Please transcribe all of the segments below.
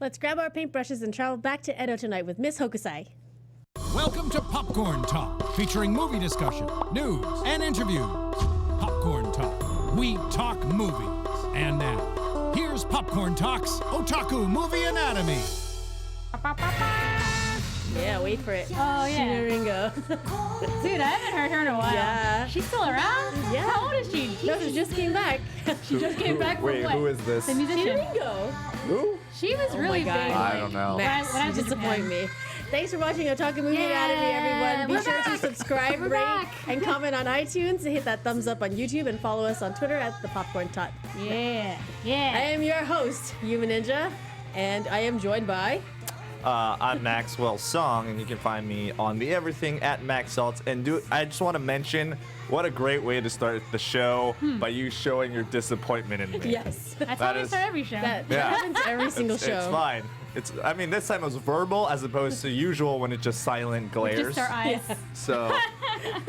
Let's grab our paintbrushes and travel back to Edo tonight with Miss Hokusai. Welcome to Popcorn Talk, featuring movie discussion, news, and interviews. Popcorn Talk. We talk movies. And now, here's Popcorn Talk's Otaku Movie Anatomy. Yeah, wait for it. Oh, yeah. Sheena Ringo. Dude, I haven't heard her in a while. Yeah. She's still around? Yeah. How old is she? No, she just came back. She just came back from Wait, what? who is this? The musician. Sheena Ringo. Who? She was really big. God. I don't know. Max, when I you was in disappoint Japan. me. Thanks for watching Otaku Movie Yeah, Anatomy, everyone. Be we're sure to back. subscribe, We're rate, back. and comment on iTunes. And hit that thumbs up on YouTube and follow us on Twitter at The Popcorn Talk. Yeah. I Yeah. am your host, Human Ninja, and I am joined by... I'm Maxwell Song, and you can find me on the everything at Max Salts. And I just want to mention what a great way to start the show by you showing your disappointment in me. Yes. That's how we is- start every show. That Yeah. happens every single show. It's fine. I mean, this time it was verbal as opposed to usual when it's just silent glares. Just our eyes. So,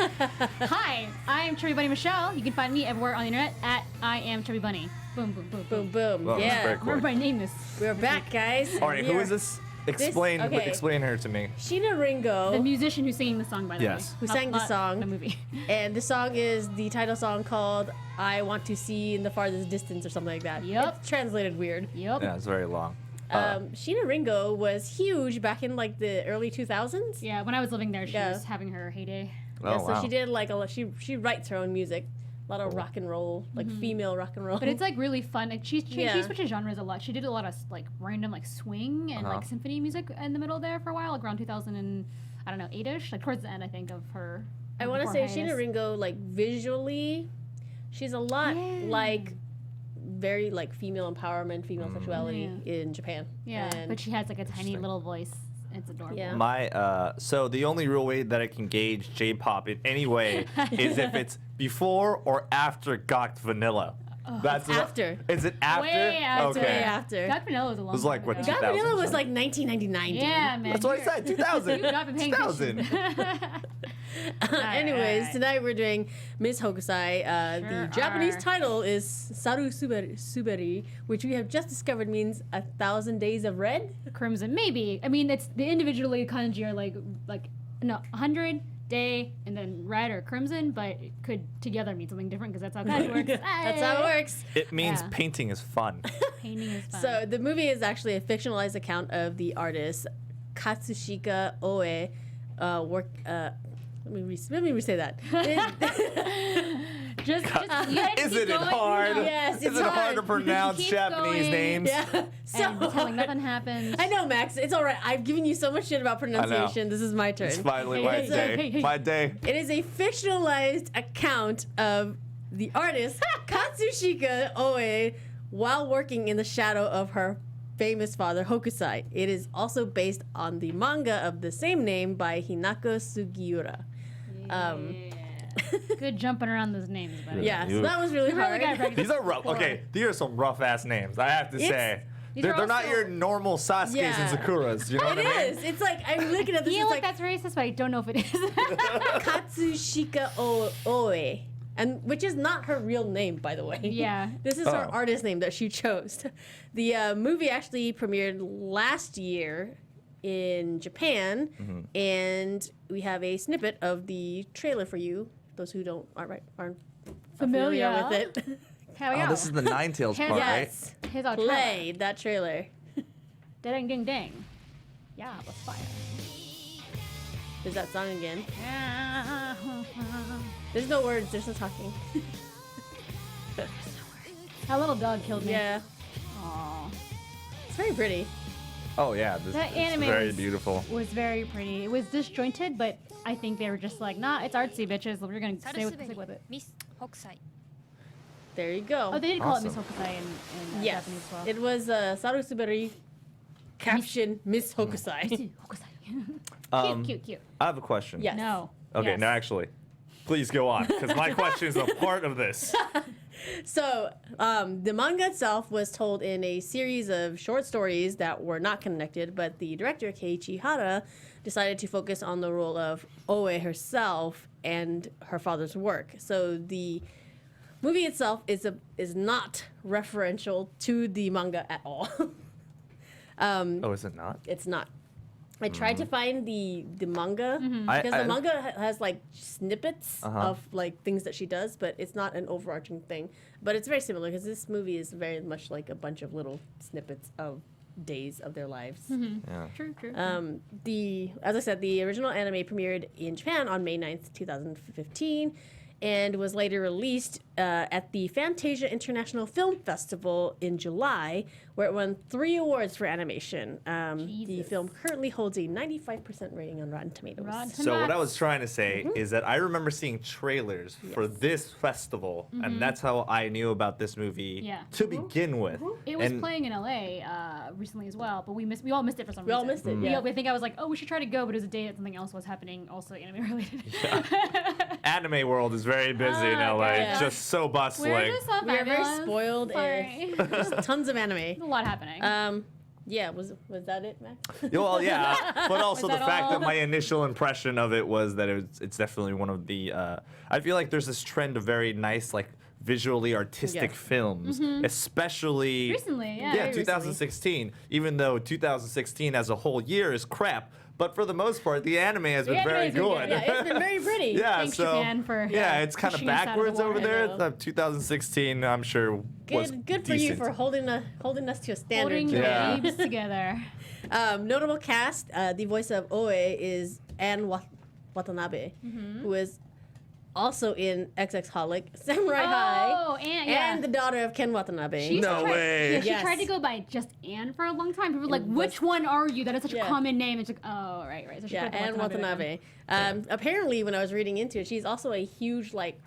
Hi, I'm Chubby Bunny Michelle. You can find me everywhere on the internet at I am Chubby Bunny. Boom, boom, boom, Boom, boom. boom. well, that's very Yeah. quick. Remember my name is We're back, guys. All right, We who are is this? Explain her to me. Sheena Ringo. the musician who's singing the song, by the Yes. way. Who sang the song. The movie. And the song is the title song called I Want to See in the Farthest Distance or something like that. Yep. It's translated weird. Yep. Yeah, it's very long. Sheena Ringo was huge back in like the early 2000s. Yeah, when I was living there, she Yeah. was having her heyday. Oh, Yeah, so wow. she did like a lot, she writes her own music. A lot of rock and roll, like female rock and roll. But it's like really fun. Like she Yeah. switches genres a lot. She did a lot of like random like swing and like symphony music in the middle there for a while, like around 2000 and I don't know 8ish, like towards the end I think of her. I want to before say hiatus. Sheena Ringo, like visually, she's a lot Yeah. like very like female empowerment, female sexuality in Japan. Yeah, And but she has like a tiny little voice. It's adorable. Yeah. So the only real way that I can gauge J-pop in any way is if it's before or after Gawked Vanilla. That's after. Is it after? Way after. It's Okay. way after. Got Vanilla was a long was like, time what, ago. 2000? God Vanilla was like 1999. dude. Yeah, man. That's what I you're- said. 2000. You've not been paying 2000. attention. Anyways, Alright. tonight we're doing Miss Hokusai. Sure The Japanese are. title is Saru Suberi, which we have just discovered means 1,000 Days of Red. Crimson, maybe. I mean, it's the individually kanji are like no 100 day and then red or crimson, but it could together mean something different because that's how kanji works. That's how it works. It means Yeah. painting is fun. Painting is fun. So the movie is actually a fictionalized account of the artist Katsushika O-Ei work. Let me re-say that. just you gotta Isn't keep it going, hard? you know, Yes, it's Is it hard hard. to pronounce Keep Japanese going. names? Yeah. So and pretend like nothing happens. I know, Max. It's all right. I've given you so much shit about pronunciation. This is my turn. It's finally Hey, my hey, day. hey, hey. My day. It is a fictionalized account of the artist Katsushika O-Ei while working in the shadow of her famous father Hokusai. It is also based on the manga of the same name by Hinako Sugiura. Good jumping around those names, buddy. Yeah, so You- that was really You really hard. gotta practice. These are rough. Okay, these are some rough ass names. I have to say. these They're, are they're not also- your normal Sasuke's Yeah. and Sakuras. You know It what I mean? is. It's like I'm looking at I this. feel It's like like that's racist, but I don't know if it is. Katsushika O-Ei, and which is not her real name, by the way. Yeah. This is her Oh. artist name that she chose. The movie actually premiered last year in Japan, and we have a snippet of the trailer for you. Those who aren't familiar with it. Here we go. Oh, this is the Nine Tails Here's- part, right? Yes, Here's our play that trailer. Ding ding ding. Yeah, let's fire. There's that song again. There's no words. There's no talking. That little dog killed me. Yeah, Aw. it's very pretty. Oh yeah, this That is anime very was- beautiful. Was very pretty. It was disjointed, but I think they were just like, nah, it's artsy, bitches. We're gonna stay with, stick with it. Miss Hokusai. There you go. Oh, they did call it Miss Awesome. Hokusai in Yes, Japanese as well. it was Saru Suberi, caption Miss Hokusai. Cute, cute, cute. I have a question. Yes. No. Okay, Yes. no, actually, please go on because my question is a part of this. So the manga itself was told in a series of short stories that were not connected, but the director Keiichi Hara decided to focus on the role of O-Ei herself and her father's work. So the movie itself is not referential to the manga at all. Oh, is it not? It's not. I tried to find the manga I- because I- the manga has like snippets Uh-huh. of like things that she does, but it's not an overarching thing. But it's very similar because this movie is very much like a bunch of little snippets of days of their lives. Yeah. True. As I said, the original anime premiered in Japan on May 9th, 2015, and was later released at the Fantasia International Film Festival in July, where it won 3 awards for animation. The Jesus. film currently holds a 95% rating on Rotten Tomatoes. Rotten So what I was trying to say is that I remember seeing trailers for this festival, and that's how I knew about this movie Yeah. to begin with. It was And- playing in LA recently as well, but we all missed it for some We reason. all missed it, We- yeah. I think I was like, oh, we should try to go, but it was a day that something else was happening, also anime related. Anime world is very busy in LA, yeah. just so bustling. We're just so We are very fabulous. spoiled Sorry. and there's tons of There's anime. a lot happening. Yeah, was that it, Max? Yeah, well, yeah, but also the that fact all? that my initial impression of it was that it's definitely one of the. I feel like there's this trend of very nice, like visually artistic Yes. films, especially Recently, yeah. Yeah, Very 2016. Even though 2016 as a whole year is crap, but for the most part, the anime has been anime very has been good. good, Yeah, it's been very pretty. Yeah, Thanks, so Japan, for yeah, it's kind of pushing us out of the backwards over water. there. I know. 2016, I'm sure was Good for you decent. for holding us to a standard. Holding Joey. Yeah. babes together. Notable cast: the voice of O-Ei is Anne Watanabe, who is also in XX Holic, Samurai High, Oh, and the daughter of Ken Watanabe. She No tried- way. Yeah, she Yes. tried to go by just Anne for a long time. People were like, was- which one are you? That is such a Yeah. common name. It's like, oh, right. So she Yeah, put the Anne Watanabe. Apparently, when I was reading into it, she's also a huge like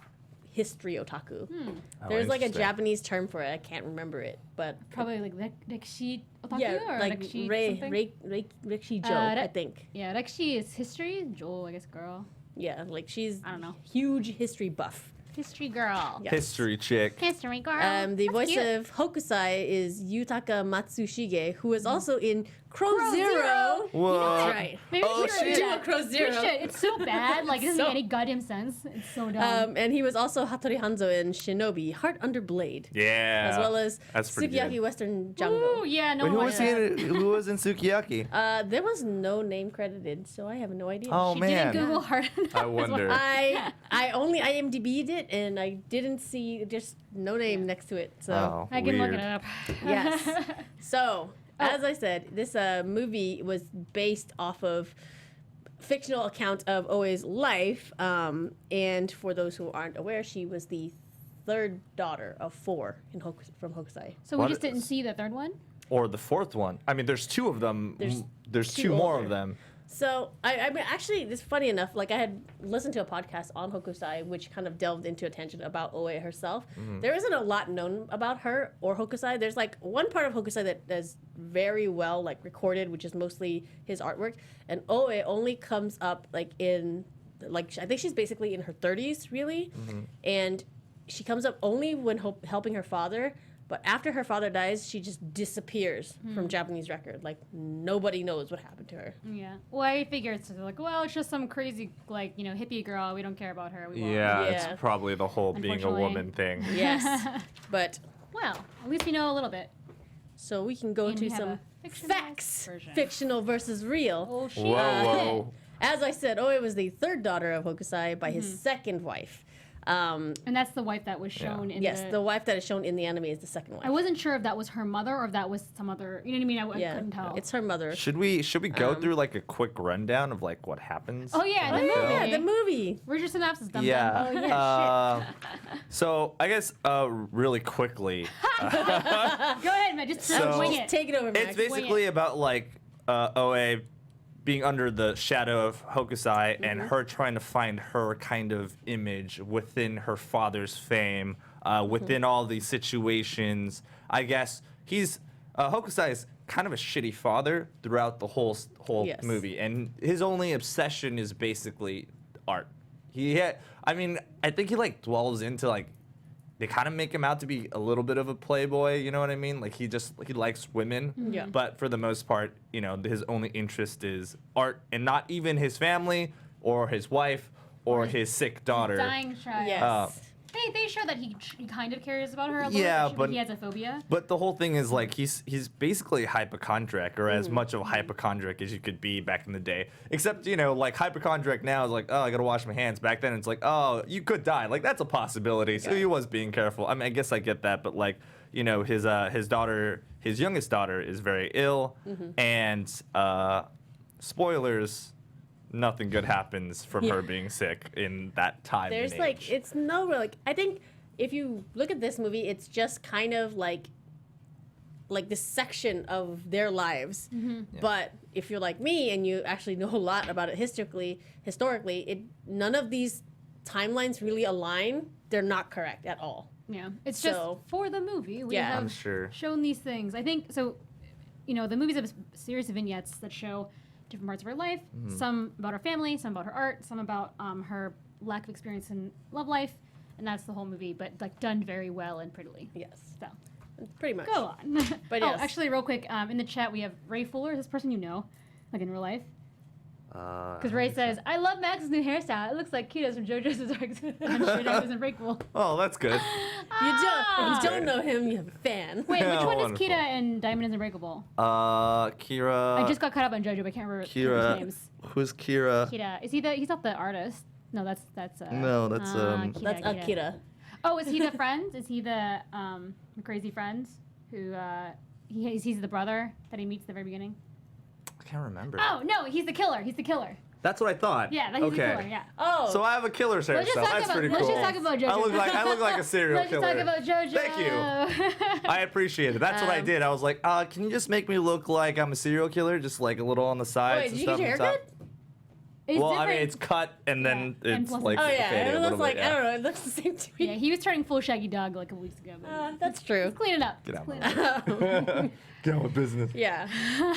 history otaku. Oh, There's like a interesting. Japanese term for it. I can't remember it, but Probably like Rekshi Otaku yeah, or like Rekshi something. Rikishi Jo, that- I think. Yeah, Rekshi is history. Joel, I guess, girl. Yeah, like she's I don't know. huge history buff. History girl. Yes. History chick. History girl. The That's voice cute. of Hokusai is Yutaka Matsushige, who is also in Crow Zero. Zero. Whoa. That's right. Maybe Oh, we should shit. do Do a Crow Zero. We should. It's so bad. Like, it doesn't So- make any goddamn sense. It's so dumb. And he was also Hattori Hanzo in Shinobi, Heart Under Blade, Yeah. as well as That's pretty Sukiyaki good. Western Ooh, Jungle. yeah, no Wait, who one was watched he that. in, who was in Sukiyaki? There was no name credited, so I have no idea. Oh, She man. didn't Google hard enough. I wonder. I only IMDb'd it, and I didn't see just no name next to it. So Oh, I can look weird. it up. yes. So as I said, this movie was based off of fictional account of Oe's life, and for those who aren't aware, she was the third daughter of 4 from Hokusai. So we What just didn't is- see the third one? Or the fourth one. I mean, there's 2 of them. There's Two two more older. of them. So I mean, actually, it's funny enough. Like I had listened to a podcast on Hokusai, which kind of delved into attention about Oe herself. There isn't a lot known about her or Hokusai. There's like one part of Hokusai that is very well like recorded, which is mostly his artwork, and Oe only comes up like in like I think she's basically in her 30s, really, and she comes up only when helping her father. But after her father dies, she just disappears from Japanese record. Like nobody knows what happened to her. Yeah. Well, I figured it's like, well, it's just some crazy, like, hippie girl. We don't care about her. We won't. Yeah, Yeah. it's probably the whole being a Unfortunately. woman thing. Yes, but Well, at least we know a little bit. so we can go And we into have some a fictionalized facts, version. fictional versus real. Oh, shit. Whoa, whoa. As I said, Oe was the third daughter of Hokusai by his second wife. And that's the wife that was shown in Yes, the wife that is shown in the anime is the second wife. I wasn't sure if that was her mother or if that was some other. You know what I mean? I couldn't tell. it's her mother. Should we go through like a quick rundown of like what happens? Oh yeah, the in movie. film? Yeah, the movie. Where's your synopsis? Dum Yeah. Oh, yeah, So I guess really quickly, Go ahead, man. Just So- wing Just it. take it over, Max. it's basically about like Oe being under the shadow of Hokusai and her trying to find her kind of image within her father's fame, within all these situations. I guess Hokusai is kind of a shitty father throughout the whole Yes. movie, and his only obsession is basically art. I think he like dwells into like. They kind of make him out to be a little bit of a playboy, you know what I mean? Like he likes women, Yeah. but for the most part, his only interest is art, and not even his family or his wife or his sick daughter. Dying child. Yes. Uh, Hey, they show that he kind of cares about her a little Yeah, bit, but he has a phobia. But the whole thing is like he's basically a hypochondriac, or as much of a hypochondriac as you could be back in the day. Except like hypochondriac now is like, oh, I gotta wash my hands. Back then it's like, oh, you could die. Like that's a possibility. So he was being careful. I mean, I guess I get that, but like his daughter, his youngest daughter, is very ill, and spoilers. Nothing good happens from her being sick in that time. There's and like age. it's no like I think if you look at this movie, it's just kind of like this section of their lives. But if you're like me and you actually know a lot about it historically, none of these timelines really align. They're not correct at all. Yeah, it's So- just for the movie. We Yeah. have I'm sure. shown these things. I think so. The movie's a series of vignettes that show different parts of her life. Some about her family, some about her art, some about her lack of experience in love life, and that's the whole movie. But like done very well and prettily. Yes, So pretty much. go on. But oh, yes. actually, real quick, in the chat we have Ray Fuller. Is this person you know, like in real life? Because Ray says, "I love Max's new hairstyle. It looks like Kita's from JoJo's Bizarre." I'm sure that was Unbreakable. Oh, that's good. You don't know him. You have a fan. Wait, which Oh, one is wonderful. Kita and Diamond is Unbreakable? Kira. I just got caught up on JoJo, but I can't remember people's Kira. names. Who's Kira? Kita. Is he the? He's not the artist. No, that's. No, that's, Kita, That's Kita. Akira. Oh, is he the friend? Is he the crazy friend who he's the brother that he meets at the very beginning? I can't remember. Oh no, he's the killer. He's the killer. That's what I thought. Yeah, he's okay. the killer. Yeah. Oh, So I have a killer's Let's just hairstyle. talk That's about. pretty Let's cool. just talk about JoJo. I look like a serial Let's just killer. talk about JoJo. Thank you. I appreciate it. That's what I did. I was like, can you just make me look like I'm a serial killer, just like a little on the sides wait, and did you stuff get your and stuff? haircut? It's Well, I mean, different. it's cut and then Yeah, and it's plus like Oh yeah, faded it a looks little like bit. I Yeah. don't know. It looks the same to me. Yeah, he was turning full shaggy dog like a couple weeks ago. But That's true. clean it up. Get out Clean my it up. Get on with business. Yeah.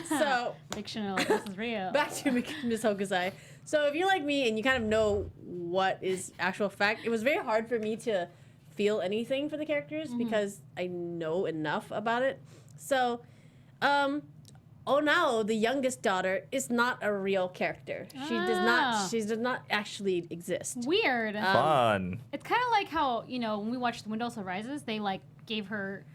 So Fictional. This is real. back to Miss Hokusai. So if you're like me and you kind of know what is actual fact, it was very hard for me to feel anything for the characters because I know enough about it. So, Onao, the youngest daughter, is not a real character. She does not actually exist. Weird. Fun. It's kind of like how when we watched The Wind Also Rises, they like gave her,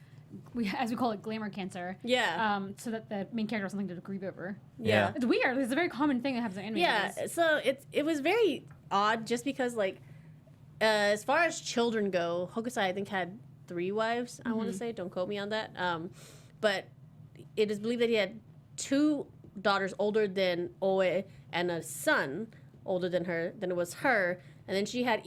as we call it, glamour cancer. Yeah. So that the main character has something to grieve over. Yeah. It's weird. It's a very common thing that happens in anime. Yeah, movies. so it was very odd just because as far as children go, Hokusai I think had 3 wives. I want to say, don't quote me on that. But it is believed that he had 2 daughters older than O-Ei and a son older than it was her, and then she had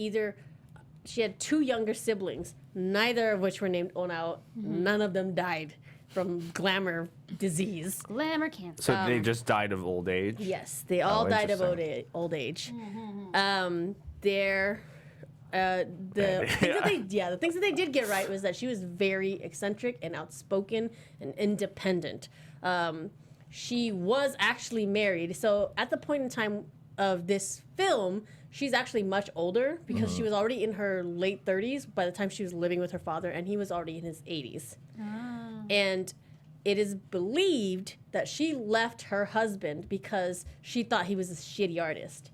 2 younger siblings, neither of which were named Onao. None of them died from glamour disease. Glamour cancer. So they just died of old age? Yes, they all died of interesting. old age. The things that they did get right was that she was very eccentric and outspoken and independent. She was actually married. So at the point in time of this film, she's actually much older because she was already in her late 30s by the time she was living with her father, and he was already in his 80s. And it is believed that she left her husband because she thought he was a shitty artist.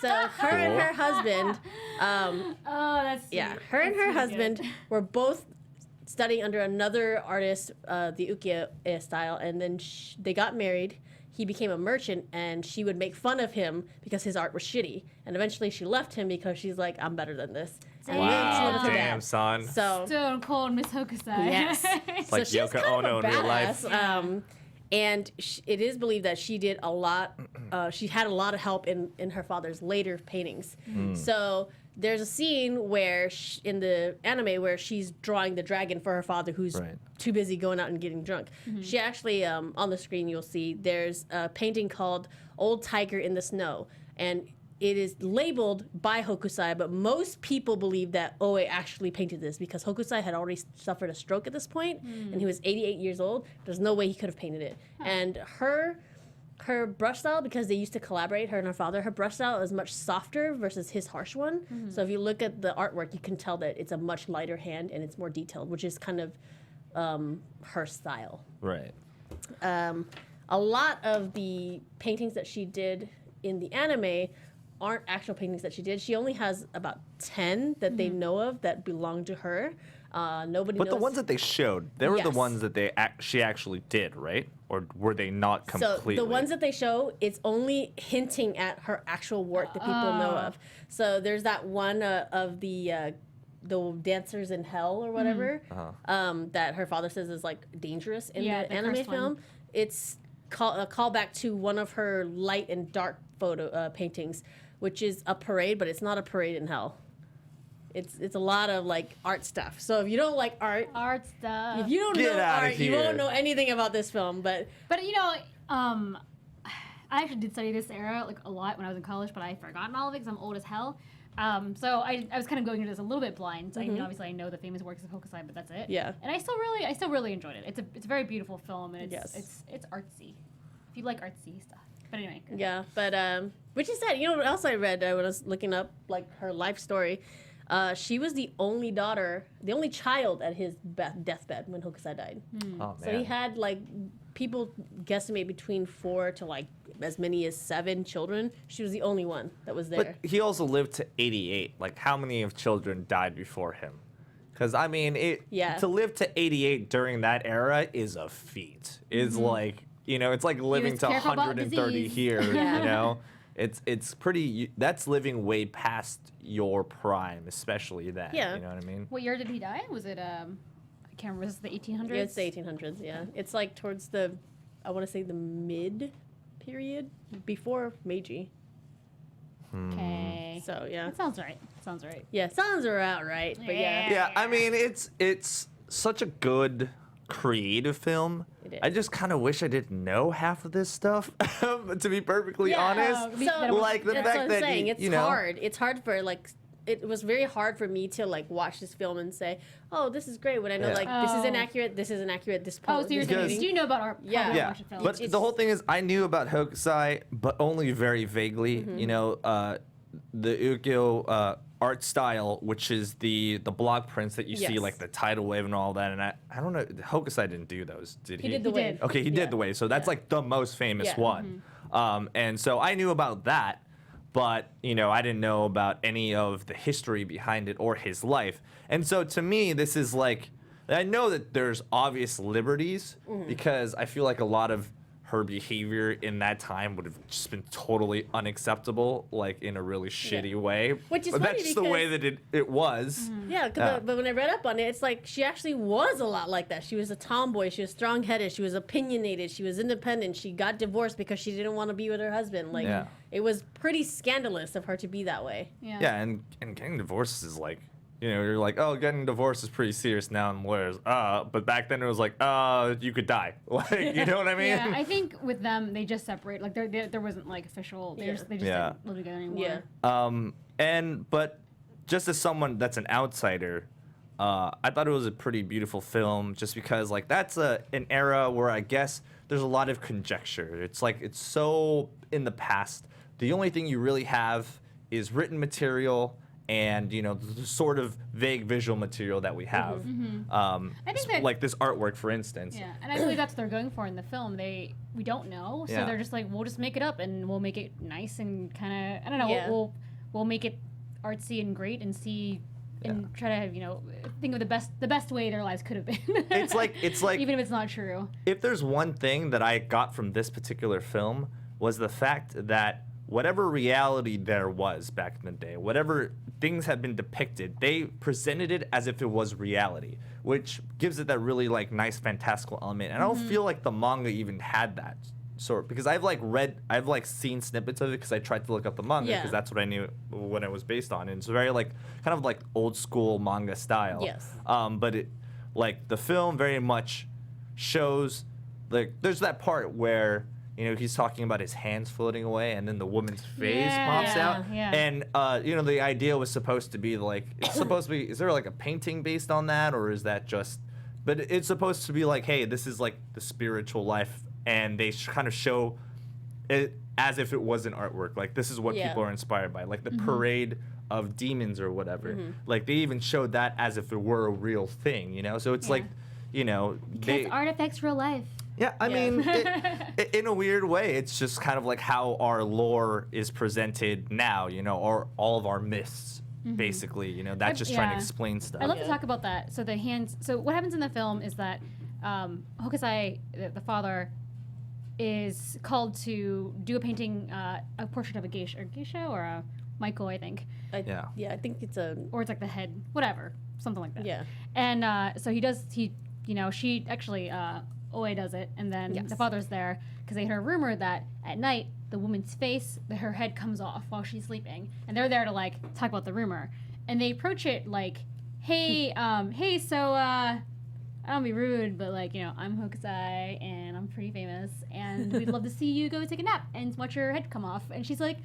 So her and her husband, Oh, that's sweet. her and That's her really husband good. were both studying under another artist, the Ukiyo-E style, and then they got married. He became a merchant, and she would make fun of him because his art was shitty. And eventually, she left him because she's like, "I'm better than this." And then she lived Wow, with her damn, dad. son. So Stone Cold Miss Hokusai. yes, Like so she's Yoko kind of Ono a in real life. badass. And it is believed that she did a lot. She had a lot of help in her father's later paintings. So there's a scene where in the anime where she's drawing the dragon for her father, who's Right. too busy going out and getting drunk. She actually on the screen you'll see there's a painting called "Old Tiger in the Snow," and it is labeled by Hokusai, but most people believe that O-Ei actually painted this because Hokusai had already suffered a stroke at this point, and he was 88 years old. There's no way he could have painted it. And her brush style, because they used to collaborate, her and her father, her brush style is much softer versus his harsh one. So if you look at the artwork, you can tell that it's a much lighter hand and it's more detailed, which is kind of her style. Right. A lot of the paintings that she did in the anime aren't actual paintings that she did. She only has about 10 that they know of that belong to her. Nobody But knows. the ones that they showed, they were the Yes. ones that she actually did, right? Or were they not completely? So the ones that they show, it's only hinting at her actual work that people know of. So there's that one of the dancers in hell or whatever that her father says is like dangerous in the anime cursed one. film. It's a callback to one of her light and dark photo paintings, which is a parade, but it's not a parade in hell. It's a lot of like art stuff. So if you don't like art stuff. if you don't Get know outta art, you here. won't know anything about this film. But But I actually did study this era like a lot when I was in college, but I've forgotten all of it because I'm old as hell. So I was kind of going into this a little bit blind. So obviously I know the famous works of Hokusai, but that's it. Yeah. And I still really enjoyed it. It's a very beautiful film, and it's artsy. If you like artsy stuff. But anyway. yeah, but which is sad. You know what else I read when I was looking up like her life story? She was the only child at his deathbed when Hokusai died. Oh, So he had like people guesstimate between 4 to like as many as 7 children. She was the only one that was there. But he also lived to 88. Like, how many of children died before him? Because I mean, to live to 88 during that era is a feat. It's like it's like living was to careful about 130 disease. here. Yeah. You know, it's pretty. That's living way past your prime, especially then. Yeah. You know what I mean? What year did he die? Was it I can't remember. Was it the 1800s? Yeah, it's the 1800s. Yeah, it's like towards I want to say the mid period before Meiji. Okay. So yeah, That sounds right. yeah, sounds about right. But yeah, Yeah, I mean, it's such a good creative film. It is. I just kind of wish I didn't know half of this stuff, to be perfectly honest. So Like the that's fact what I'm that saying. he, It's you know, hard. It's hard for like. It was very hard for me to like watch this film and say, "Oh, this is great." When I know Yeah. like this is Oh. inaccurate, this is inaccurate. This Oh, so you're this saying painting- do you know about art? Yeah. how to Yeah, watch a film? but It's- the whole thing is, I knew about Hokusai, but only very vaguely. Mm-hmm. You know, the Ukiyo art style, which is the block prints that you see, Yes. like the tidal wave and all that. And I don't know, Hokusai didn't do those, did he? He did the He wave. did. Okay, he Yeah. did the wave, so that's like the most famous Yeah. one. And so I knew about that, but I didn't know about any of the history behind it or his life. And so to me, this is like, I know that there's obvious liberties because I feel like a lot of her behavior in that time would have just been totally unacceptable, like in a really shitty way. Which is but funny that's just the way because- that it was. Yeah, but when I read up on it, it's like she actually was a lot like that. She was a tomboy. She was strong-headed. She was opinionated. She was independent. She got divorced because she didn't want to be with her husband. Like, Yeah. it was pretty scandalous of her to be that way. Yeah, and getting divorced is like, you're like, oh, getting divorced is pretty serious now in lawyers. But back then it was like, you could die. Like, you know what I mean? Yeah, I think with them they just separate. Like there wasn't like official. They just Yeah. didn't live together anymore. Yeah. But just as someone that's an outsider, I thought it was a pretty beautiful film just because like that's an era where I guess there's a lot of conjecture. It's like it's so in the past. The only thing you really have is written material and the sort of vague visual material that we have. I think that- like this artwork, for instance. Yeah, and I believe that's what they're going for in the film. We don't know, so Yeah. they're just like, we'll just make it up and we'll make it nice and kind of I don't know. Yeah. We'll make it artsy and great and see and try to think of the best way their lives could have been. It's like even if it's not true. if there's one thing that I got from this particular film was the fact that whatever reality there was back in the day, whatever things had been depicted, they presented it as if it was reality, which gives it that really like nice fantastical element. And I don't feel like the manga even had that sort, because I've seen snippets of it because I tried to look up the manga because Yeah. that's what I knew when it was based on. And it's very like kind of like old school manga style. Yes. But it like the film very much shows like there's that part where he's talking about his hands floating away and then the woman's face pops out. Yeah. And the idea was supposed to be like is there like a painting based on that, or is that just but it's supposed to be like, hey, this is like the spiritual life, and they kind of show it as if it was an artwork, like this is what people are inspired by, like the parade of demons or whatever. Like they even showed that as if it were a real thing, so it's like Because artifacts real life. Yeah, I mean, in a weird way, it's just kind of like how our lore is presented now, or all of our myths, basically, that's just trying to explain stuff. I'd love to talk about that. So the hands. So what happens in the film is that Hokusai, the father, is called to do a painting, a portrait of a geisha or a Michael, I think. Yeah, I think it's or it's like the head, whatever, something like that. Yeah. And so she actually. O-Ei does it, and then the father's there because they heard a rumor that at night the woman's face, her head comes off while she's sleeping, and they're there to like talk about the rumor, and they approach it like, hey, so I don't be rude, but like I'm Hokusai and I'm pretty famous, and we'd love to see you go take a nap and watch your head come off, and she's like,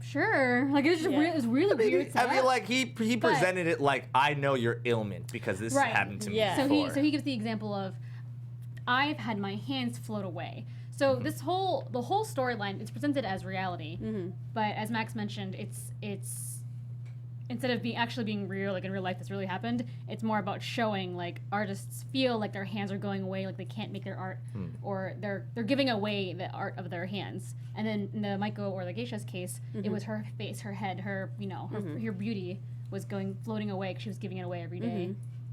sure, like it was just it was really weird. I mean, like he presented it like I know your ailment because this happened to me before. So he gives the example of, I've had my hands float away. So the whole storyline is presented as reality, but as Max mentioned, it's instead of being real, like in real life, this really happened. It's more about showing like artists feel like their hands are going away, like they can't make their art, or they're giving away the art of their hands. And then in the Maiko or the geisha's case, it was her face, her head, her her beauty was floating away because she was giving it away every day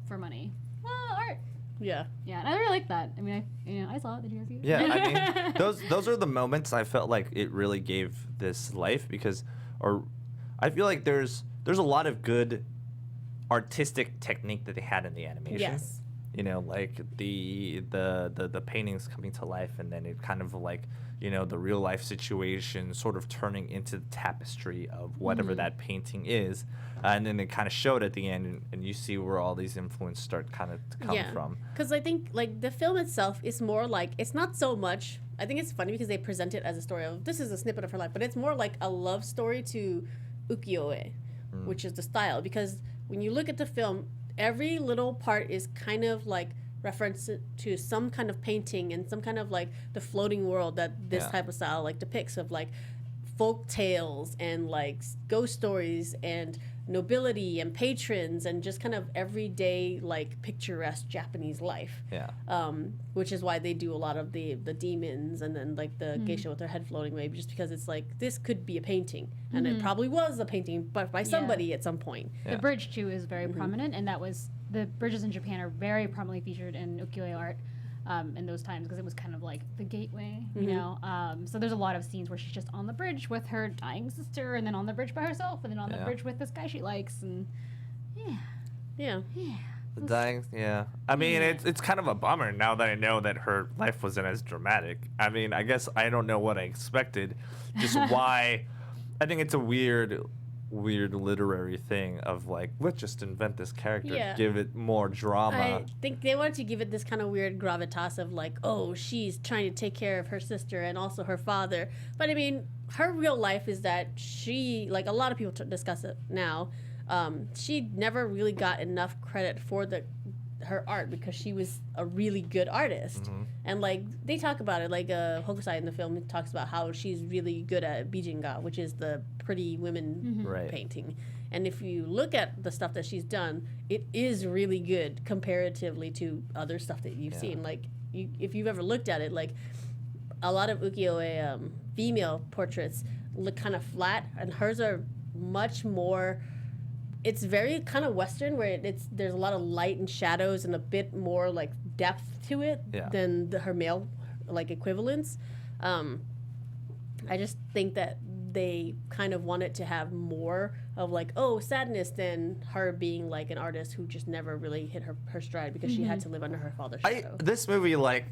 for money. Well, art. Yeah. Yeah, and I really like that. I mean, I saw it. Did you guys see it? Yeah, I mean, those are the moments I felt like it really gave this life I feel like there's a lot of good artistic technique that they had in the animation. Yes. Like the paintings coming to life, and then it kind of like the real life situation sort of turning into the tapestry of whatever that painting is, and then it kind of showed at the end, and you see where all these influences start kind of to come from. Because I think like the film itself is more like, it's not so much. I think it's funny because they present it as a story of this is a snippet of her life, but it's more like a love story to Ukiyo-E, which is the style. Because when you look at the film, every little part is kind of like reference to some kind of painting and some kind of like the floating world that this type of style like depicts, of like folk tales and like ghost stories and nobility and patrons and just kind of everyday like picturesque Japanese life. Yeah. Which is why they do a lot of the demons and then like the geisha with their head floating away, just because it's like this could be a painting, and it probably was a painting, but by somebody at some point. The bridge too is very prominent, and the bridges in Japan are very prominently featured in ukiyo-e art in those times, because it was kind of like the gateway, so there's a lot of scenes where she's just on the bridge with her dying sister, and then on the bridge by herself, and then on the bridge with this guy she likes, and Yeah. Dying, I mean, it's kind of a bummer now that I know that her life wasn't as dramatic. I mean, I guess I don't know what I expected, just why. I think it's a weird literary thing of like, let's just invent this character, give it more drama. I think they wanted to give it this kind of weird gravitas of like, oh, she's trying to take care of her sister and also her father. But I mean, her real life is that she, like a lot of people discuss it now, she never really got enough credit for her art because she was a really good artist. And like they talk about it, like Hokusai in the film talks about how she's really good at bijinga, which is the pretty women painting. And if you look at the stuff that she's done, it is really good comparatively to other stuff that you've seen. Like if you've ever looked at it, like a lot of ukiyo-e female portraits look kind of flat, and hers are much more. It's very kind of Western, where there's a lot of light and shadows and a bit more like depth to it than her male like equivalents. I just think that they kind of wanted to have more of like, sadness than her being like an artist who just never really hit her stride because she had to live under her father's shadow. This movie like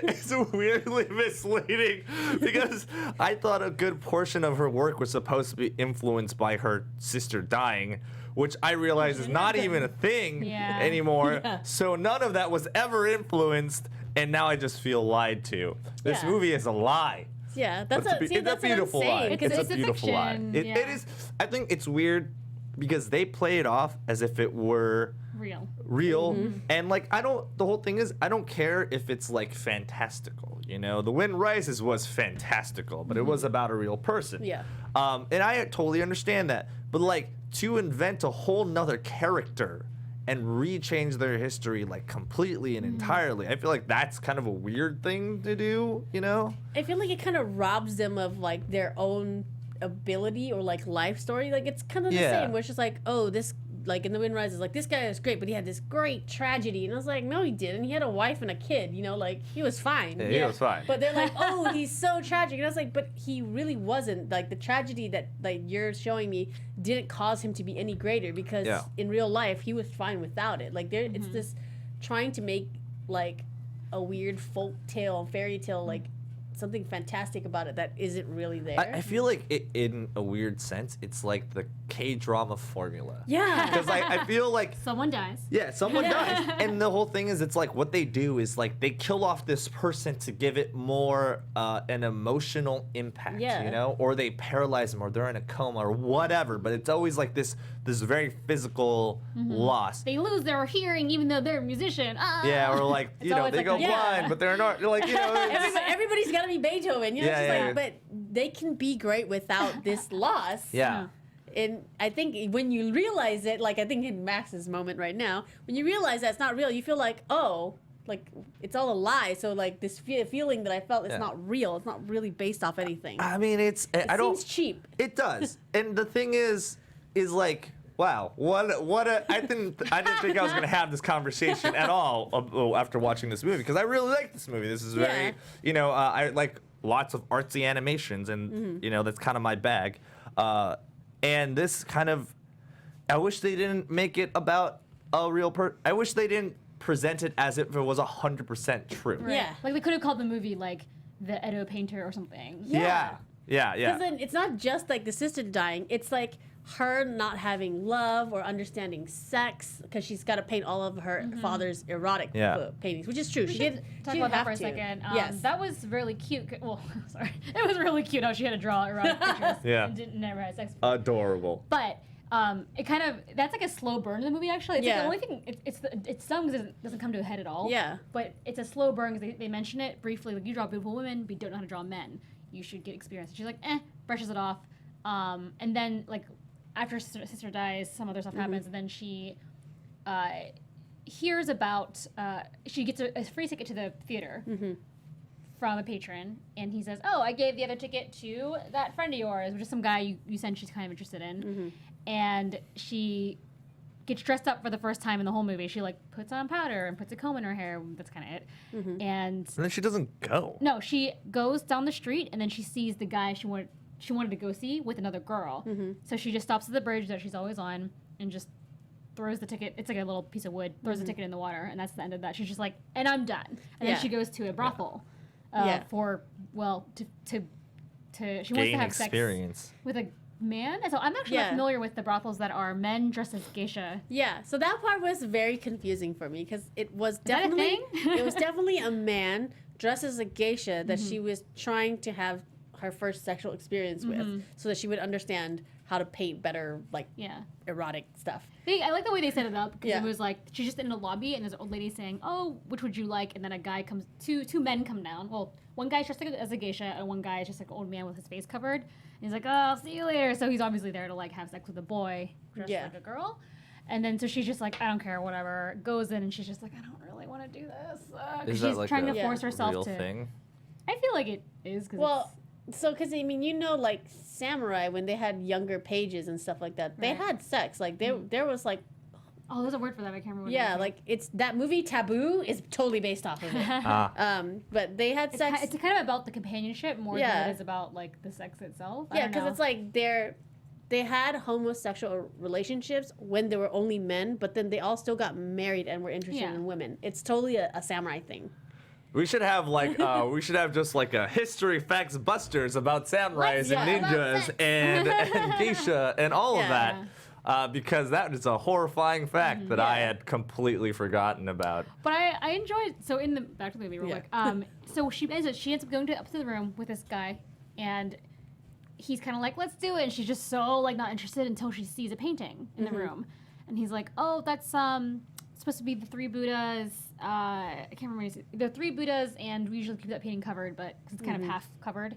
is weirdly misleading because I thought a good portion of her work was supposed to be influenced by her sister dying, which I realize is not even a thing anymore. So none of that was ever influenced, and now I just feel lied to. This movie is a lie. Yeah, It's a beautiful lie. It's a beautiful lie. fiction, It is. I think it's weird because they play it off as if it were real. And like the whole thing is I don't care if it's like fantastical. The Wind Rises was fantastical, but it was about a real person. Yeah. And I totally understand that. But like to invent a whole nother character and re-change their history like completely and entirely. I feel like that's kind of a weird thing to do, you know? I feel like it kind of robs them of like their own ability or like life story. Like it's kind of the same, where it's just like, oh, this, like in The Wind Rises, like this guy is great, but he had this great tragedy, and I was like, no, he didn't. He had a wife and a kid, you know, like he was fine. Yeah, he was fine. But they're like, oh, he's so tragic, and I was like, but he really wasn't. Like the tragedy that like you're showing me didn't cause him to be any greater, because in real life he was fine without it. Like there, it's this trying to make like a weird folk tale, fairy tale, like something fantastic about it that isn't really there. I feel like it, in a weird sense, it's like the K-drama formula. Yeah. Because I feel like... Someone dies. Yeah, someone dies. And the whole thing is, it's like what they do is like they kill off this person to give it more an emotional impact, you know? Or they paralyze them, or they're in a coma, or whatever. But it's always like this very physical loss. They lose their hearing even though they're a musician. Yeah, or like, you know, always they like go that. blind, but they're not. Like, you know... Everybody's got to be Beethoven, you know? It's just Yeah, like, but they can be great without this loss. Yeah. And I think when you realize it, like I think in Max's moment right now, when you realize that's not real, you feel like, oh, like it's all a lie. So like this feeling that I felt, it's not real. It's not really based off anything. I mean, it seems cheap. It does. And the thing is like, wow, what a I didn't think I was gonna have this conversation at all after watching this movie, because I really like this movie. This is very, you know, I like lots of artsy animations, and you know, that's kind of my bag. And this kind of, I wish they didn't make it about a real I wish they didn't present it as if it was 100% true. Right. Yeah. Like they could have called the movie like The Edo Painter or something. Yeah. Because then it's not just like the sister dying. It's like her not having love or understanding sex, because she's got to paint all of her father's erotic paintings, which is true. She did Talk she about that have for a to. second. Yes. That was really cute. Well, sorry. It was really cute how she had to draw erotic pictures and never had sex before. Adorable. But it kind of, that's like a slow burn in the movie, actually. It's like the only thing, it's some because it doesn't come to a head at all. Yeah. But it's a slow burn because they mention it briefly, like, you draw beautiful women, but you don't know how to draw men. You should get experience. And she's like, brushes it off. And then, like, after her sister dies, some other stuff happens, and then she hears about, she gets a free ticket to the theater from a patron, and he says, oh, I gave the other ticket to that friend of yours, which is some guy you said she's kind of interested in. And she gets dressed up for the first time in the whole movie. She, like, puts on powder and puts a comb in her hair. That's kind of it. And then she doesn't go. no, she goes down the street, and then she sees the guy she wanted to go see with another girl. So she just stops at the bridge that she's always on and just throws the ticket. It's like a little piece of wood. Throws the ticket in the water, and that's the end of that. She's just like, and I'm done. And then she goes to a brothel for, well, to she wants to have experience. sex with a man. So I'm actually not familiar with the brothels that are men dressed as geisha. Yeah, so that part was very confusing for me, because it was definitely it was definitely a man dressed as a geisha that she was trying to have her first sexual experience with, so that she would understand how to paint better, like erotic stuff. I like the way they set it up, because it was like she's just in a lobby and there's an old lady saying, "Oh, which would you like?" And then a guy comes, two men come down. Well, one guy's dressed like as a geisha, and one guy is just like an old man with his face covered. And he's like, "Oh, I'll see you later." So he's obviously there to like have sex with a boy dressed like a girl. And then so she's just like, "I don't care, whatever." Goes in and she's just like, "I don't really want to do this." Is she's that like trying a to force herself real to. thing? I feel like it is. Cause Well, so because I mean, you know, like samurai, when they had younger pages and stuff like that, they had sex. Like there was like. Oh, there's a word for that. I can't remember. Yeah, like it's that movie Taboo is totally based off of it. But they had sex. It's kind of about the companionship more than it is about like the sex itself. Yeah, because it's like they had homosexual relationships when there were only men, but then they all still got married and were interested in women. It's totally a samurai thing. We should have like just like a history facts busters about samurais and ninjas and geisha and all of that. Because that is a horrifying fact that I had completely forgotten about. But I enjoyed, so in the, back to the movie real quick, so she ends up going up to the room with this guy, and he's kind of like, let's do it, and she's just so like not interested until she sees a painting in the room. And he's like, oh, that's supposed to be the three Buddhas, I can't remember, the three Buddhas, and we usually keep that painting covered, but 'cause it's kind of half covered.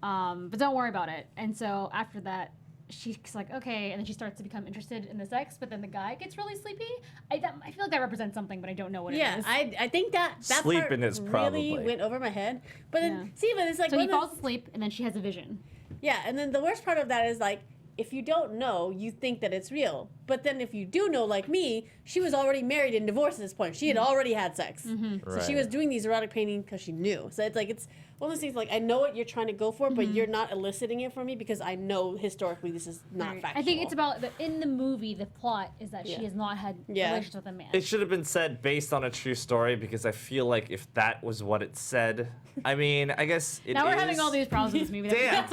But don't worry about it. And so after that, she's like, okay, and then she starts to become interested in the sex, but then the guy gets really sleepy. I feel like that represents something, but I don't know what it is. I think that Sleeping part is really probably went over my head. But then, see, but it's like So he one of falls asleep, and then she has a vision. Yeah, and then the worst part of that is like, if you don't know, you think that it's real. But then if you do know, like me, she was already married and divorced at this point. She had already had sex. So she was doing these erotic paintings because she knew. So it's like, it's one of those things like, I know what you're trying to go for, but you're not eliciting it from me because I know historically this is not factual. I think it's about, in the movie, the plot is that she has not had relations with a man. It should have been said based on a true story because I feel like if that was what it said, I mean, I guess it now is. we're having all these problems with this movie. Damn.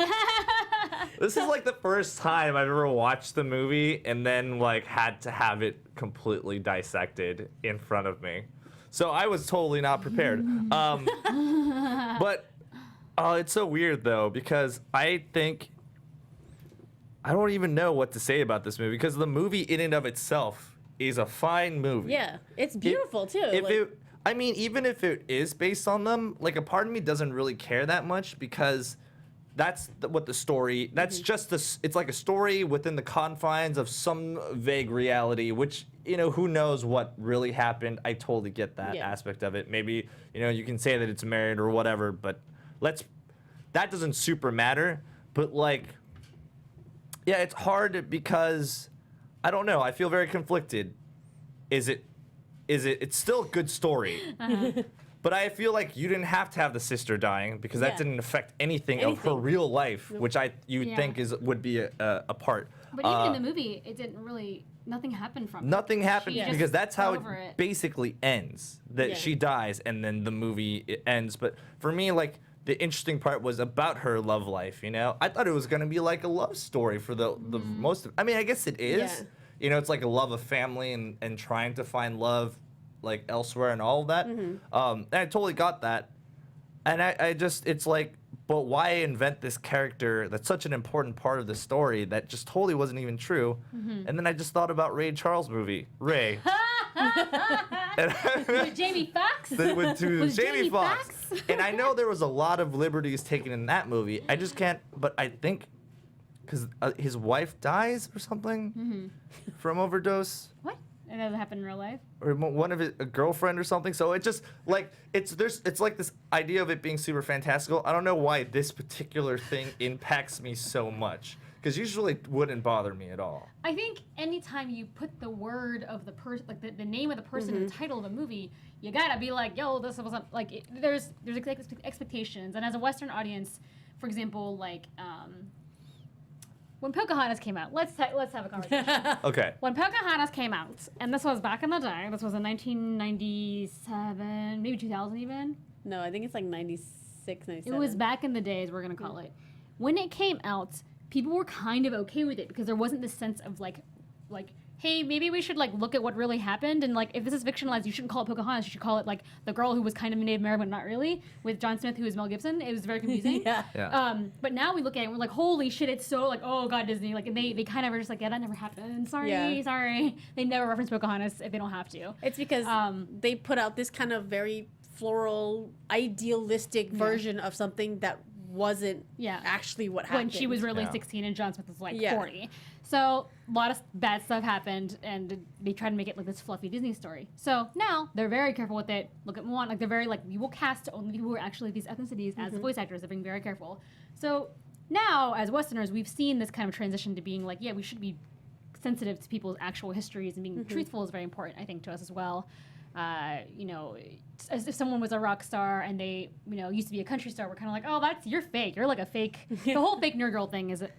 This is like the first time I've ever watched the movie and then like had to have it completely dissected in front of me. So I was totally not prepared. But it's so weird though because I think I don't even know what to say about this movie because the movie in and of itself is a fine movie. Yeah, it's beautiful too. I mean, even if it is based on them, like a part of me doesn't really care that much because that's what the story. That's just this. It's like a story within the confines of some vague reality, which who knows what really happened. I totally get that aspect of it. Maybe you can say that it's married or whatever, but that doesn't super matter. But like, yeah, it's hard because I don't know. I feel very conflicted. It's still a good story. But I feel like you didn't have to have the sister dying because that didn't affect anything of her real life, which you think would be a part. But even in the movie, it didn't really. Nothing happened from it. Nothing happened She because just that's how got over it basically ends. That she dies and then the movie ends. But for me, like the interesting part was about her love life. I thought it was gonna be like a love story for the most. I mean, I guess it is. Yeah. It's like a love of family and trying to find love like elsewhere and all of that. And I totally got that. And I just, it's like, but why invent this character that's such an important part of the story that just totally wasn't even true? And then I just thought about Ray Charles' movie, Ray. With Jamie Foxx? With Jamie Foxx. And I know there was a lot of liberties taken in that movie. I just can't, but I think, because his wife dies or something from overdose. What? It doesn't happen in real life? Or one of a girlfriend or something. So it just like it's like this idea of it being super fantastical. I don't know why this particular thing impacts me so much because usually it wouldn't bother me at all. I think anytime you put the word of the person, like the name of the person in the title of a movie, you gotta be like, yo, this wasn't like there's expectations, and as a Western audience, for example, like. When Pocahontas came out, let's have a conversation. Okay. When Pocahontas came out, and this was back in the day, this was in 1997, maybe 2000 even. No, I think it's like 96, 97. It was back in the days, we're gonna call it. When it came out, people were kind of okay with it because there wasn't this sense of like, hey, maybe we should like look at what really happened, and like if this is fictionalized, you shouldn't call it Pocahontas. You should call it like the girl who was kind of Native American, but not really, with John Smith, who is Mel Gibson. It was very confusing. But now we look at it, and we're like, holy shit, it's so like, oh god, Disney. Like, and they kind of are just like, yeah, that never happened. Sorry. They never reference Pocahontas if they don't have to. It's because they put out this kind of very floral, idealistic version of something that wasn't actually what happened. When she was really 16 and John Smith was like 40. So a lot of bad stuff happened, and they tried to make it like this fluffy Disney story. So now they're very careful with it. Look at Mulan, like they're very like, we will cast only people who are actually these ethnicities as the voice actors. They're being very careful. So now, as Westerners, we've seen this kind of transition to being like, yeah, we should be sensitive to people's actual histories, and being truthful is very important, I think, to us as well. As if someone was a rock star and they, used to be a country star, we're kind of like, oh, you're fake. You're like a fake. The whole fake nerd girl thing is, a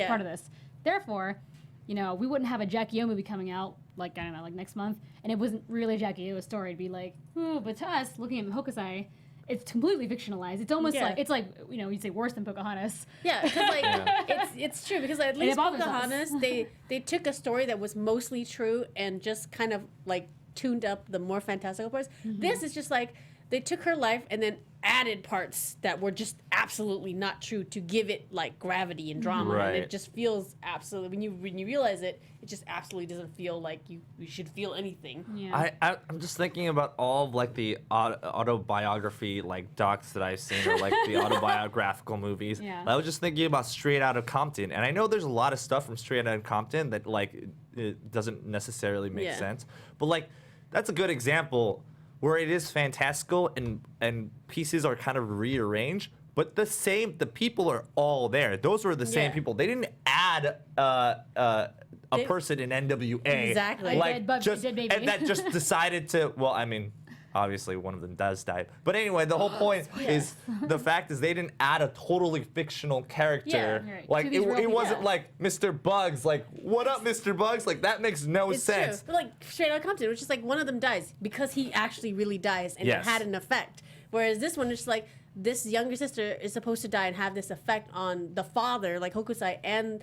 part of this. Therefore, we wouldn't have a Jackie O movie coming out, like, I don't know, like next month, and it wasn't really a Jackie O story. It'd be like, but to us, looking at Hokusai, it's completely fictionalized. It's almost like, it's like, you'd say worse than Pocahontas. Yeah, because like, it's true, because at least Pocahontas, they took a story that was mostly true and just kind of like tuned up the more fantastical parts. This is just like, they took her life and then added parts that were just absolutely not true to give it like gravity and drama, and Right. it just feels absolutely when you realize it, it just absolutely doesn't feel like you should feel anything. Yeah. I'm just thinking about all of like the autobiography like docs that I've seen, or like the autobiographical movies. Yeah. I was just thinking about Straight Outta Compton, and I know there's a lot of stuff from Straight Outta Compton that like it doesn't necessarily make Yeah. sense, but like that's a good example where it is fantastical and pieces are kind of rearranged, but the people are all there. Those were the same Yeah. people. They didn't add a They- person in NWA, Exactly. Like dead bub- just dead baby. and that just decided to. Well, I mean, obviously one of them does die, but anyway, the whole point is the fact is they didn't add a totally fictional character. Yeah, right. Like To these real it people. wasn't like Mr. Bugs. Like, what up, Mr. Bugs? Like that makes no It's sense. true. But like Straight Outta Compton, which is like one of them dies because he actually really dies, and Yes. it had an effect. Whereas this one is just like this younger sister is supposed to die and have this effect on the father, like Hokusai and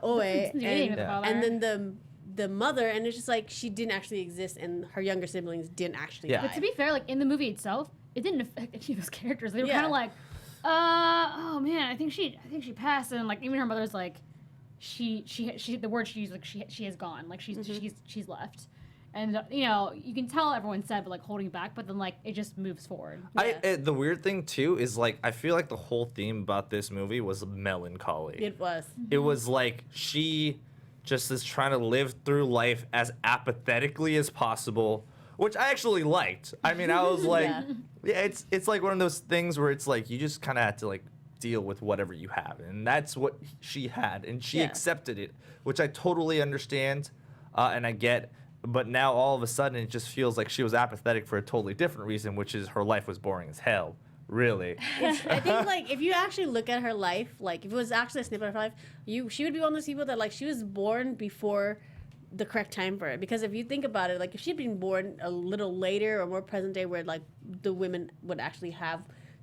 O-Ei, Dating with the and, father. and then the mother, and it's just like she didn't actually exist, and her younger siblings didn't actually Yeah. die. But to be fair, like in the movie itself, it didn't affect any of those characters. They were Yeah. kind of like, oh man, I think she passed, and like even her mother's like, she the word she used, like she has gone, like she's left, and you know you can tell everyone's sad, but like holding back, but then like it just moves forward. The weird thing too is like I feel like the whole theme about this movie was melancholy. It was. It was like she just is trying to live through life as apathetically as possible, which I actually liked. I mean, I was like, yeah, it's like one of those things where it's like you just kind of have to like deal with whatever you have, and that's what she had, and she Yeah. accepted it, which I totally understand, and I get. But now all of a sudden it just feels like she was apathetic for a totally different reason, which is her life was boring as hell. Really. I think like if you actually look at her life, like if it was actually a snippet of her life, she would be one of those people that like she was born before the correct time for it. Because if you think about it, like if she'd been born a little later or more present day, where like the women would actually have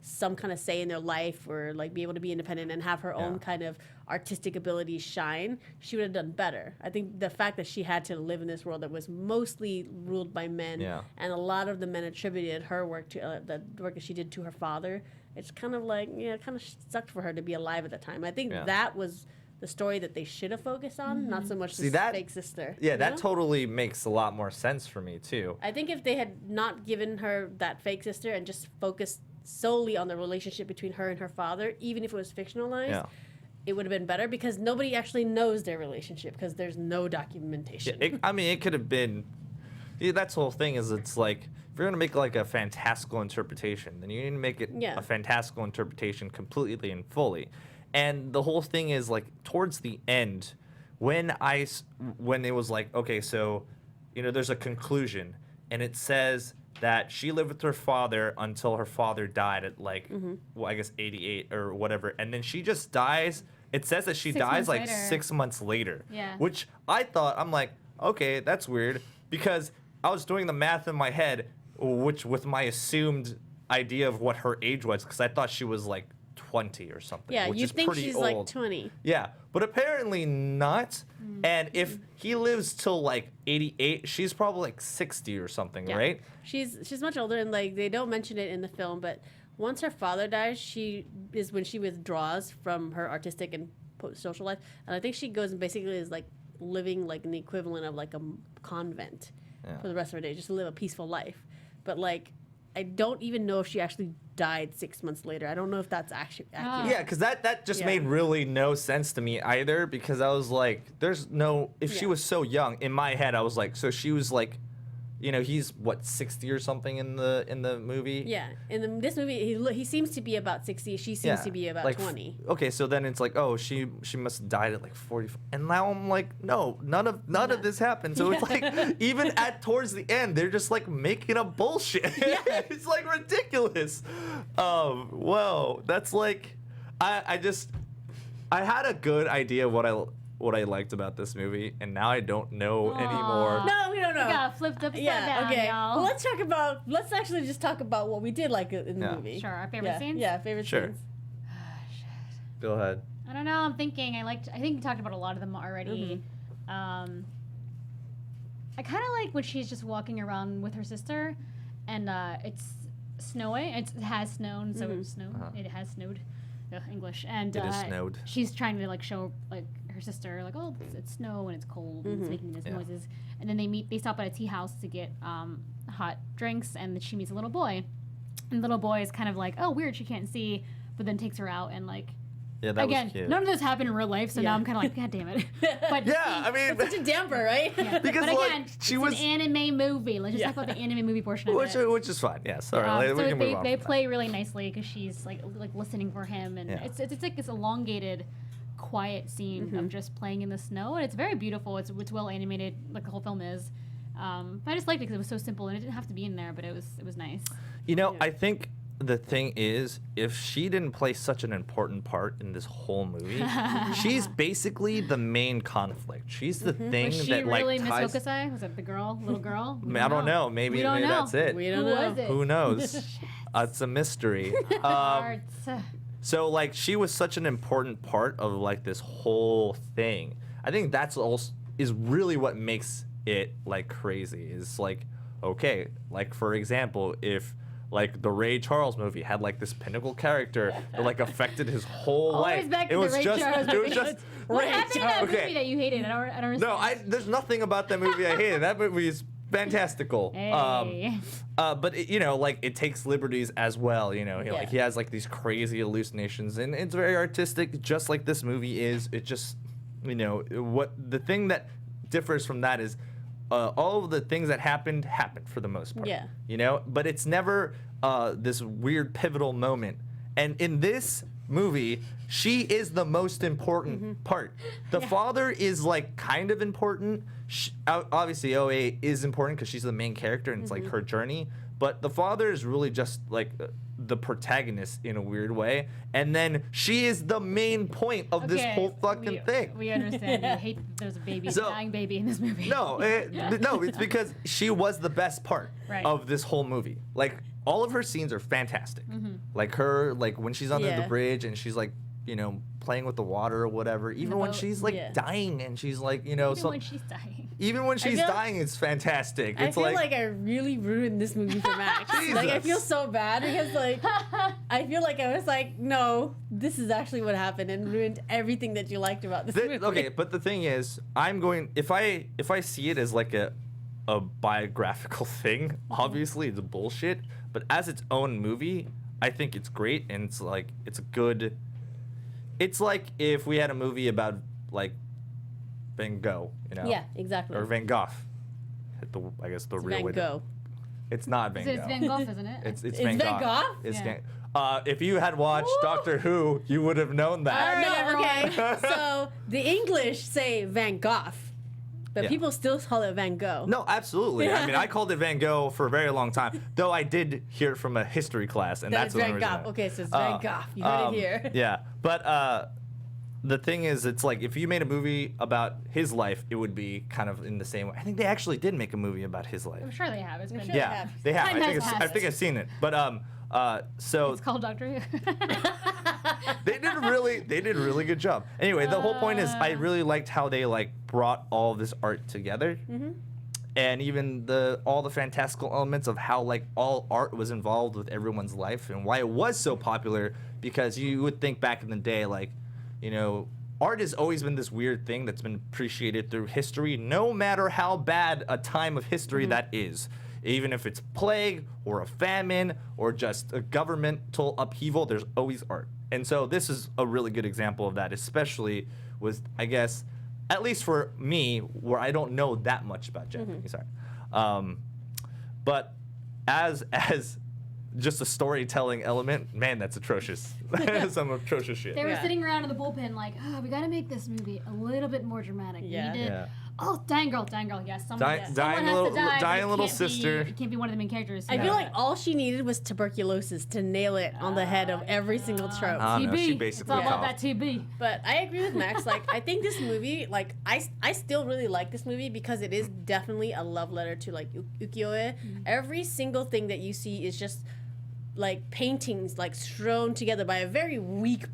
some kind of say in their life, or like be able to be independent and have her own kind of artistic abilities shine, she would have done better. I think the fact that she had to live in this world that was mostly ruled by men, and a lot of the men attributed her work to the work that she did to her father, it's kind of like, it kind of sucked for her to be alive at the time. I think that was the story that they should have focused on, not so much this fake sister. Yeah, you that know? totally makes a lot more sense for me too. I think if they had not given her that fake sister and just focused solely on the relationship between her and her father, even if it was fictionalized, it would have been better, because nobody actually knows their relationship because there's no documentation. I mean, it could have been. Yeah, that's the whole thing. Is it's like if you're gonna make like a fantastical interpretation, then you need to make it a fantastical interpretation completely and fully. And the whole thing is like towards the end, when it was like, okay, so there's a conclusion, and it says that she lived with her father until her father died at like, well, I guess 88 or whatever, and then she just dies. It says that she 6 dies months like later. 6 months later. Yeah. Which I thought, I'm like, okay, that's weird, because I was doing the math in my head, which with my assumed idea of what her age was, because I thought she was like 20 or something. Yeah, which you is think pretty she's old. like 20. Yeah, but apparently not. And if he lives till like 88, she's probably like 60 or something, Yeah. right? She's much older, and like they don't mention it in the film, but once her father dies, she is when she withdraws from her artistic and social life, and I think she goes and basically is like living like an equivalent of like a convent for the rest of her days, just to live a peaceful life. But like, I don't even know if she actually died 6 months later. I don't know if that's actually accurate. Yeah, because that just made really no sense to me either, because I was like, there's no, if she was so young, in my head I was like, so she was like, he's what, 60 or something in the movie? Yeah, in this movie, he seems to be about 60. She seems to be about like 20. Okay, so then it's like, oh, she must have died at like 40, and now I'm like, no, none of this happened. So it's like, even towards the end, they're just like making up bullshit. It's like ridiculous. Well, that's like, I had a good idea of what I liked about this movie, and now I don't know anymore. No, we don't know. We got flipped upside down, okay. y'all. Well, let's actually just talk about what we did like in the movie. Sure, our favorite scenes? Yeah, favorite Sure. scenes. Go ahead. I don't know. I'm thinking. I think we talked about a lot of them already. Mm-hmm. I kind of like when she's just walking around with her sister, and snowing. It has snowed, so it's snowed. It has snowed. English. And It is snowed. she's trying to like show like her sister like, oh, it's snow and it's cold and it's making these noises. And then they stop at a tea house to get hot drinks, and she meets a little boy. And the little boy is kind of like, oh, weird, she can't see, but then takes her out and like. Yeah, that Again, was cute. none of this happened in real life, so now I'm kind of like, God damn it. But Yeah, I mean, Such a damper, right? yeah. because, but like, again, she it's was- an anime movie. Let's just talk about the anime movie portion of it. which is fine. Yeah, sorry. So we can move on. they from that. play really nicely because she's like listening for him, and Yeah. it's like this elongated, quiet scene of just playing in the snow, and it's very beautiful. It's well animated, like the whole film is. But I just liked it because it was so simple, and it didn't have to be in there, but it was nice. You know, I think the thing is, if she didn't play such an important part in this whole movie, she's basically the main conflict. She's the thing Was she that like really Miss ties. Hokusai? Was it the little girl? I don't know. Maybe We don't know. that's it. We don't Who know. was it? Who knows? It's a mystery. Arts. So like she was such an important part of like this whole thing. I think that's also is really what makes it like crazy. Is like, okay, like for example, if like the Ray Charles movie had like this pinnacle character that like affected his whole Always life. back to It the was Ray just Charles it was movie. just What Ray happened in that Okay. movie that you hated? I don't understand. no, there's nothing about that movie I hated. That movie is fantastical. Hey. But you know, like it takes liberties as well. You know, like Yeah. he has like these crazy hallucinations, and it's very artistic, just like this movie is. It just, you know, what the thing that differs from that is, all of the things that happened for the most part. Yeah. You know, but it's never this weird pivotal moment. And in this movie, she is the most important part. The father is like kind of important. Obviously, O-Ei is important because she's the main character and it's like her journey. But the father is really just like the protagonist in a weird way. And then she is the main point of this whole fucking thing. We understand. You hate that there's a baby, So- a dying baby in this movie. No, no, it's because she was the best part Right. of this whole movie. Like all of her scenes are fantastic. Like her, like when she's under the Yeah. bridge and she's like, you know, playing with the water or whatever. Even when boat. she's like Yeah. dying and she's like, you know, Even when she's dying. even when she's feel- dying, it's fantastic. I It's feel like I really ruined this movie for Max. Like I feel Jesus. so bad because like I feel like I was like, no, this is actually what happened and ruined everything that you liked about this movie. okay, but the thing is, I'm going if I see it as like a biographical thing, obviously it's bullshit. But as its own movie, I think it's great and it's like it's a good. It's like if we had a movie about like Van Gogh, you know? Yeah, exactly. Or Van Gogh. I guess the real Van way. Gogh. It's not Van It's Gogh. Van Gogh, isn't it? It's It's Van Van Gogh. Gogh? It's Yeah. if you had watched Doctor Who, you would have known that. All right, No, okay. So the English say Van Gogh, but Yeah. people still call it Van Gogh. No, absolutely. I mean, I called it Van Gogh for a very long time, though I did hear it from a history class, and That's that's what Van originally. Gogh. Okay, so it's Van Gogh. You heard it here. Yeah, but the thing is, it's like if you made a movie about his life, it would be kind of in the same way. I think they actually did make a movie about his life. I'm sure they have. It's been. sure Yeah, have. they have. Time has I passed. think I've seen it. But so It's called Doctor Who. they did a really good job. Anyway, the whole point is I really liked how they like brought all this art together. And even all the fantastical elements of how like all art was involved with everyone's life and why it was so popular, because you would think back in the day, like, you know, art has always been this weird thing that's been appreciated through history, no matter how bad a time of history that is. Even if it's plague or a famine or just a governmental upheaval, there's always art. And so this is a really good example of that, especially with, I guess, at least for me, where I don't know that much about Japanese art. But as just a storytelling element, man, that's atrocious. Some atrocious shit. They were Yeah. sitting around in the bullpen like, oh, we gotta make this movie a little bit more dramatic. Yeah. We need to, Yeah. oh, dying girl, yes. Someone, Dying someone has little- to die, but dying it little can't be- sister. It can't be one of the main characters. I so- feel like all she needed was tuberculosis to nail it on the head of every single trope. I don't know, she TB. basically It's all about coughed. that TB. But I agree with Max. Like, I think this movie, like, I still really like this movie because it is definitely a love letter to, like, Ukiyo-E. Every single thing that you see is just, like, paintings, like, strewn together by a very weak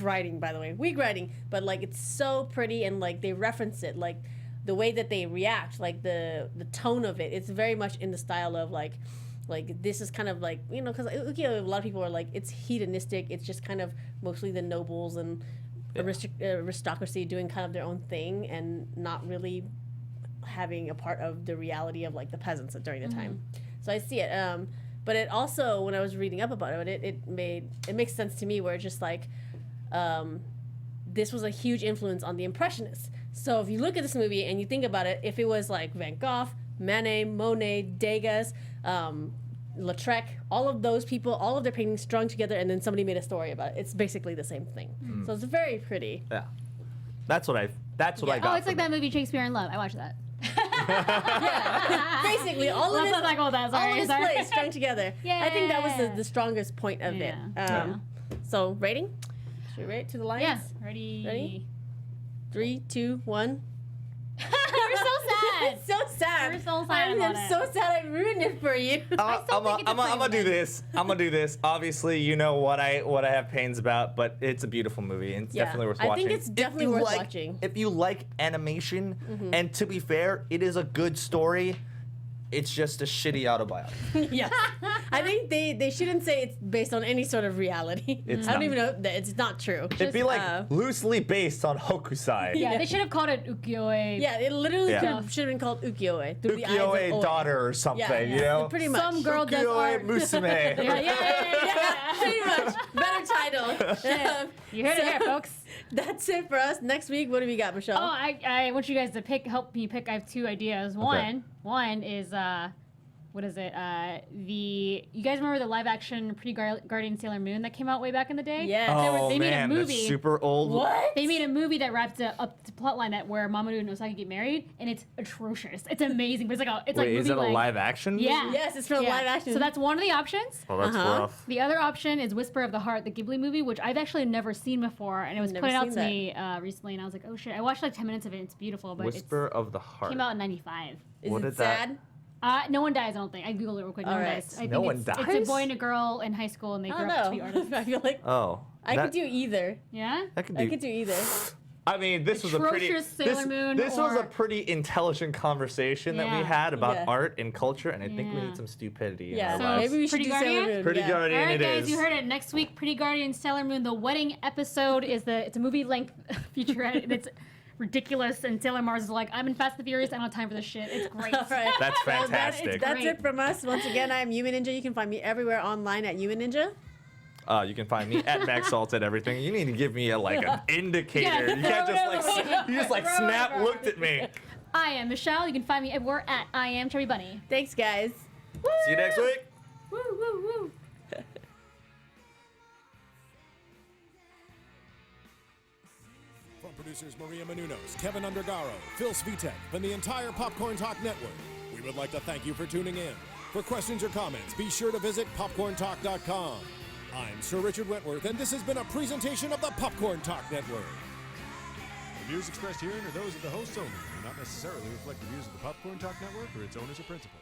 writing, by the way. Weak writing. But, like, it's so pretty and, like, they reference it. Like, the way that they react, like, the tone of it, it's very much in the style of, like like this is kind of like, you know, because Ukiyo-E, a lot of people are like, it's hedonistic. It's just kind of mostly the nobles and aristocracy doing kind of their own thing and not really having a part of the reality of like the peasants during the time. So I see it. But it also, when I was reading up about it, it makes sense to me where it's just like, this was a huge influence on the Impressionists. So if you look at this movie and you think about it, if it was like Van Gogh, Manet, Monet, Degas, Lautrec, all of those people, all of their paintings strung together, and then somebody made a story about it. It's basically the same thing. So it's very pretty. Yeah, that's what I got. Oh, it's like that movie Shakespeare in Love. I watched that. Basically, all of his plays strung together. Yeah. I think that was the strongest point of it. So rating? Should we rate to the lions? Yeah. Ready? 3, 2, 1. You're so sad. It's so sad. You're so sad about I'm so sad I ruined it for you. I'm gonna do this. I'm gonna do this. Obviously, you know what I have pains about, but it's a beautiful movie and it's definitely worth watching. I think it's definitely worth watching. If you like animation, and to be fair, it is a good story. It's just a shitty autobiography. Yes. I think they shouldn't say it's based on any sort of reality. I don't even know that it's not true. It'd be like loosely based on Hokusai. Yeah, they should have called it Ukiyo-E. Yeah, it literally should have been called Ukiyo-E. Ukiyo-E daughter or something, you know? Pretty much. Some girl does art. Musume. Yeah, pretty much. Better title. You heard it here, folks. That's it for us. Next week, what do we got, Michelle? Oh, I want you guys to help me pick. I have 2 ideas. One is what is it? You guys remember the live action Pretty Guardian Sailor Moon that came out way back in the day? Yeah. They made a man, movie. that's super old. What? They made a movie that wrapped up the plotline where Mamoru and Osaka get married, and it's atrocious. It's amazing, but it's like is movie it a like, live action? Yeah. Yes, it's from live action. So that's one of the options. Oh, that's rough. The other option is Whisper of the Heart, the Ghibli movie, which I've actually never seen before, and it was pointed out to me recently, and I was like, oh shit! I watched like 10 minutes of it. And it's beautiful, but Whisper of the Heart. Came out in '95. Is What it did that- sad? No one dies, I don't think. I googled it real quick. No one Alright. dies. I No think one it's dies? a boy and a girl in high school, and they I grow don't up to be know. artists. I feel like Oh. I could do either. Yeah. I could I could do either. I mean, this was a pretty. Atrocious Sailor Moon This was a or- pretty intelligent conversation that we Yeah. had about Yeah. art and culture, and I think we Yeah. need some stupidity Yeah, in So our lives. maybe we should Pretty do Guardian? Sailor Moon. Pretty yeah. Guardian All right, it guys, is. you heard it. Next week, Pretty Guardian Sailor Moon, the wedding episode it's a movie-length featurette, and it's ridiculous. And Sailor Mars is like, I'm in Fast and the Furious. I don't have time for this shit. It's great. All right. That's Well, fantastic. that's Great. it from us. Once again, I'm Yumi Ninja. You can find me everywhere online at Yumi Ninja. You can find me at Max Salt at everything. You need to give me an indicator. Yeah, you can't just like Throw it snap over. looked at me. I am Michelle. You can find me everywhere at I am Chubby Bunny. Thanks, guys. See you next week. Woo, woo, woo. From producers Maria Menounos, Kevin Undergaro, Phil Svitek, and the entire Popcorn Talk Network, we would like to thank you for tuning in. For questions or comments, be sure to visit popcorntalk.com. I'm Sir Richard Wentworth, and this has been a presentation of the Popcorn Talk Network. The views expressed herein are those of the hosts only and do not necessarily reflect the views of the Popcorn Talk Network or its owners or principals.